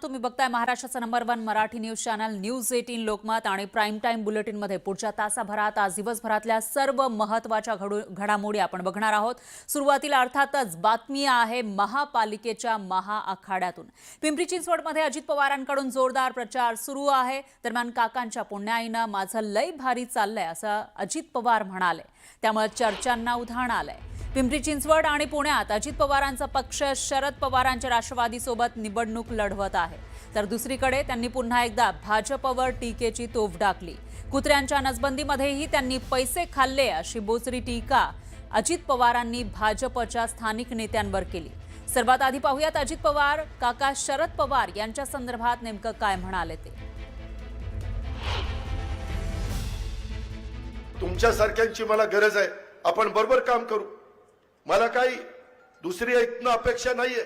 तुम्ही बघताय महाराष्ट्राचा number 1 Marathi news channel news 18 Lokmat आणि प्राइम टाइम बुलेटिन मध्ये पुढच्या तासाभरात आज दिवसभरातल्या सर्व महत्त्वाच्या घडामोडी आपण बघणार आहोत। सुरुवातीला अर्थातच बातमी आहे महापालिकेच्या महाआखाड्यातून। पिंपरी चिंचवडमध्ये अजित पवारांकडून जोरदार प्रचार सुरू आहे। दरम्यान काकांच्या पुण्याईनं माझं लय भारी चाललंय असं अजित पवार म्हणाले, त्यामुळे चर्चांना उधाण आलंय। पिंपरी चिंचवड आणि पुण्यात अजित पवारांचा पक्ष शरद पवारांच्या राष्ट्रवादीसोबत निवडणूक लढवत आहे, तर दुसरीकडे त्यांनी पुन्हा एकदा भाजपवर टीकेची तोफ डाकली। कुत्र्यांच्या नसबंदीमध्येही त्यांनी पैसे खाल्ले अशी बोचरी टीका अजित पवारांनी भाजपच्या स्थानिक नेत्यांवर केली। सर्वात आधी पाहूयात अजित पवार काका शरद पवार यांच्या संदर्भात नेमकं काय म्हणाले ते। तुमच्यासारख्यांची मला गरज आहे, आपण बरोबर काम करू। मला काही दुसरी ऐकणं अपेक्षा नाहीये।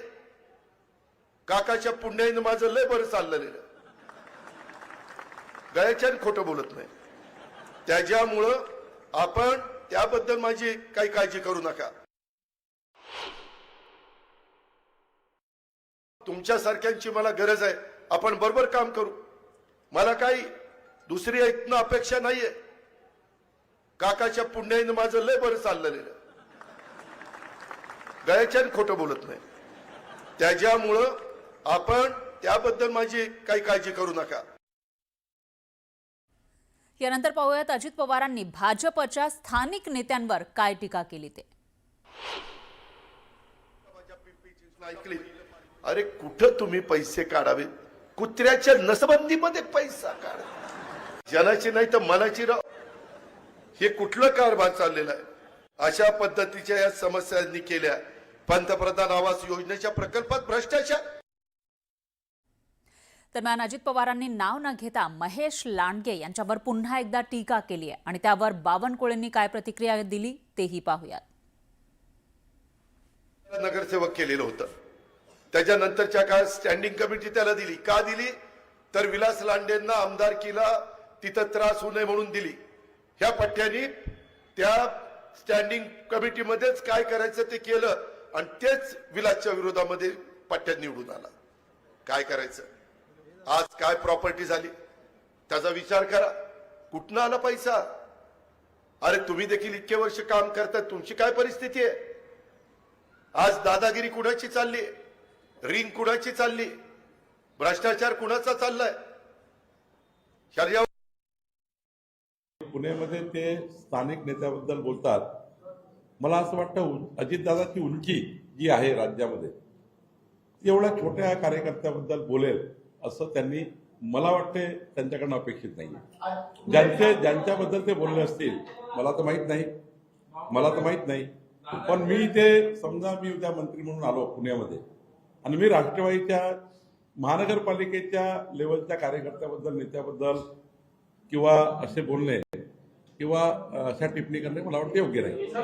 काकाच्या पुण्याईनं माझं लय बरं चाललेलं, गळ्याच्यान खोटं बोलत नाही, त्याच्यामुळं आपण त्याबद्दल माझी काही काळजी करू नका। तुमच्यासारख्यांची मला गरज आहे, आपण बरोबर काम करू। मला काही दुसरी ऐकणं अपेक्षा नाहीये। काकाच्या पुण्याईनं माझं लय बरं चाललेलं, गळ्याच्यान खोटं बोलत नाही, त्याच्यामुळं आपण त्याबद्दल माझी काही काळजी करू नका। यानंतर पाहूयात अजित पवारांनी भाजपच्या स्थानिक नेत्यांवर काय टीका केली ते। ऐकली, अरे कुठं तुम्ही पैसे काढावे? कुत्र्याच्या नसबंदीमध्ये पैसा काढा, जनाची नाही तर मनाची राव। हे कुठलं कारभार चाललेला आहे? अशा पद्धतीच्या या समस्यांनी केल्या। पंतप्रधान आवास योजनेच्या प्रकल्पात भ्रष्टाचार। दरम्यान अजित पवारांनी नाव न घेता महेश लांडगे यांच्यावर पुन्हा एकदा टीका केली आहे आणि त्यावर बावनकुळेंनी काय प्रतिक्रिया दिली तेही पाहूयात। नगरसेवक केलेलं होतं, त्याच्यानंतरच्या काळात स्टँडिंग कमिटी त्याला दिली। का दिली? तर विलास लांडेंना आमदारकीला तिथं त्रास होऊ नये म्हणून दिली। ह्या पट्ट्यांनी त्या स्टँडिंग कमिटीमध्येच काय करायचं ते केलं आणि तेच विलासच्या विरोधामध्ये पट्ट्यात निवडून आला। काय करायचं? आज काय प्रॉपर्टी झाली त्याचा विचार करा। कुठनं आला पैसा? अरे तुम्ही देखील इतके वर्ष काम करता, तुमची काय परिस्थिती आहे? आज दादागिरी कुणाची चालली? रिंग कुणाची चालली? भ्रष्टाचार कुणाचा चाललाय? पुण्यामध्ये ते स्थानिक नेत्याबद्दल बोलतात। मला असं वाटतं अजितदादाची उंची जी आहे राज्यामध्ये, एवढ्या छोट्या कार्यकर्त्याबद्दल बोलेल असं त्यांनी मला वाटते त्यांच्याकडनं अपेक्षित नाहीये। ज्यांच्याबद्दल ते बोलले असतील मला तर माहित नाही, पण मी ते समजा मी उद्या मंत्री म्हणून आलो पुण्यामध्ये आणि मी राष्ट्रवादीच्या महानगरपालिकेच्या लेवलच्या कार्यकर्त्याबद्दल नेत्याबद्दल किंवा असे बोलणे किंवा अशा टिप्पणी करणे मला वाटतं योग्य नाही।